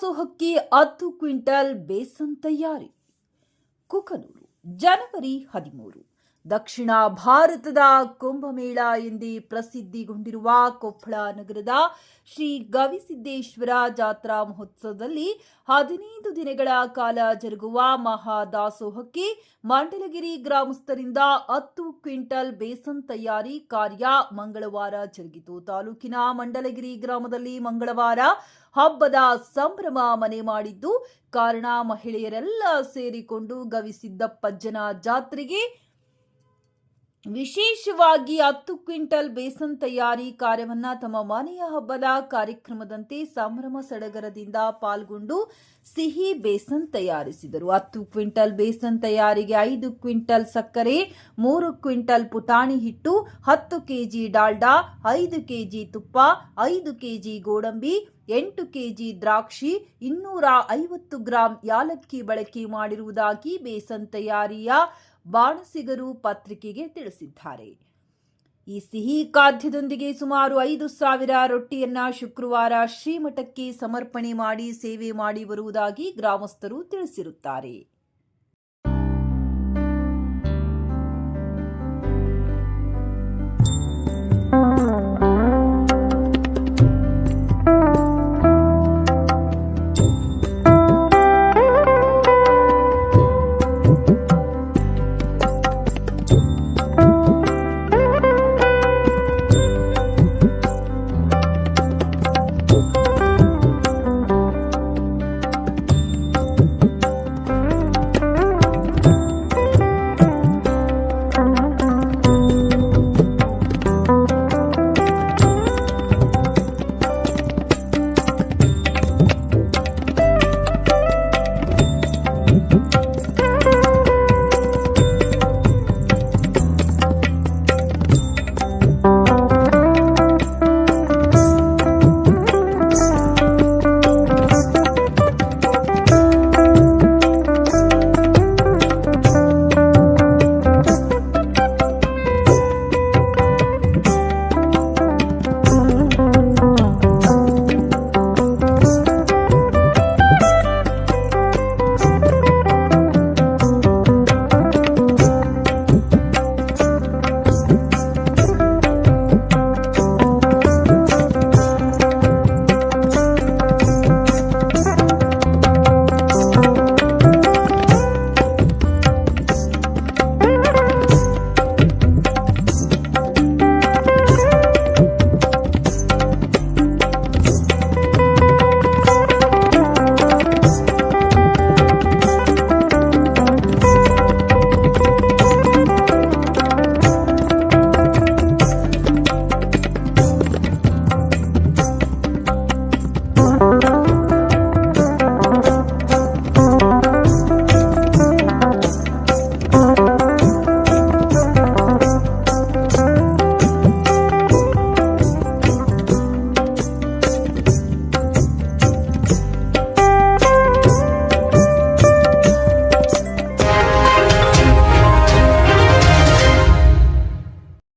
ದಾಸೋಹಕ್ಕೆ 10 quintal besan ತಯಾರಿ. ಕುಕನೂರು, ಜನವರಿ 13. ದಕ್ಷಿಣ ಭಾರತದ ಕುಂಭಮೇಳ ಎಂದೇ ಪ್ರಸಿದ್ಧಿಗೊಂಡಿರುವ ಕೊಪ್ಪಳ ನಗರದ ಶ್ರೀ ಗವಿಸಿದ್ದೇಶ್ವರ ಜಾತ್ರಾ ಮಹೋತ್ಸವದಲ್ಲಿ 15 ದಿನಗಳ ಕಾಲ ಜರುಗುವ ಮಹಾದಾಸೋಹಕ್ಕೆ ಮಂಡಲಗಿರಿ ಗ್ರಾಮಸ್ಥರಿಂದ 10 ಕ್ವಿಂಟಲ್ ಬೇಸನ್ ತಯಾರಿ ಕಾರ್ಯ ಮಂಗಳವಾರ ಜರುಗಿತು. ತಾಲೂಕಿನ ಮಂಡಲಗಿರಿ ಗ್ರಾಮದಲ್ಲಿ ಮಂಗಳವಾರ ಹಬ್ಬದ ಸಂಭ್ರಮ ಮನೆ ಮಾಡಿದ್ದು ಕಾರಣ ಮಹಿಳೆಯರೆಲ್ಲ ಸೇರಿಕೊಂಡು ಗವಿಸಿದ್ದಪ್ಪಜ್ಜನ ಜಾತ್ರೆಗೆ ವಿಶೇಷವಾಗಿ 10 ಕ್ವಿಂಟಲ್ ಬೇಸನ್ ತಯಾರಿ ಕಾರ್ಯವನ್ನ ತಮ್ಮ ಮನೆಯ ಹಬ್ಬದ ಕಾರ್ಯಕ್ರಮದಂತೆ ಸಂಭ್ರಮ ಸಡಗರದಿಂದ ಪಾಲ್ಗೊಂಡು ಸಿಹಿ ಬೇಸನ್ ತಯಾರಿಸಿದರು. 10 ಕ್ವಿಂಟಲ್ ಬೇಸನ್ ತಯಾರಿಗೆ 5 ಕ್ವಿಂಟಲ್ ಸಕ್ಕರೆ, 3 ಕ್ವಿಂಟಲ್ ಪುಟಾಣಿ ಹಿಟ್ಟು, 10 ಕೆಜಿ ಡಾಲ್ಡಾ, 5 ಕೆಜಿ ತುಪ್ಪ, 5 ಕೆಜಿ ಗೋಡಂಬಿ, 8 ಕೆಜಿ ದ್ರಾಕ್ಷಿ, 250 ಗ್ರಾಂ ಯಾಲಕ್ಕಿ ಬಳಕೆ ಮಾಡಿರುವುದಾಗಿ ಬೇಸನ್ ತಯಾರಿಯ ಬಾಣಸಿಗರು ಪತ್ರಿಕೆಗೆ ತಿಳಿಸಿದ್ದಾರೆ. ಈ ಸಿಹಿ ಖಾದ್ಯದೊಂದಿಗೆ ಸುಮಾರು 5,000 ರೊಟ್ಟಿಯನ್ನ ಶುಕ್ರವಾರ ಶ್ರೀಮಠಕ್ಕೆ ಸಮರ್ಪಣೆ ಮಾಡಿ ಸೇವೆ ಮಾಡಿ ಬರುವುದಾಗಿ ಗ್ರಾಮಸ್ಥರು ತಿಳಿಸಿರುತ್ತಾರೆ.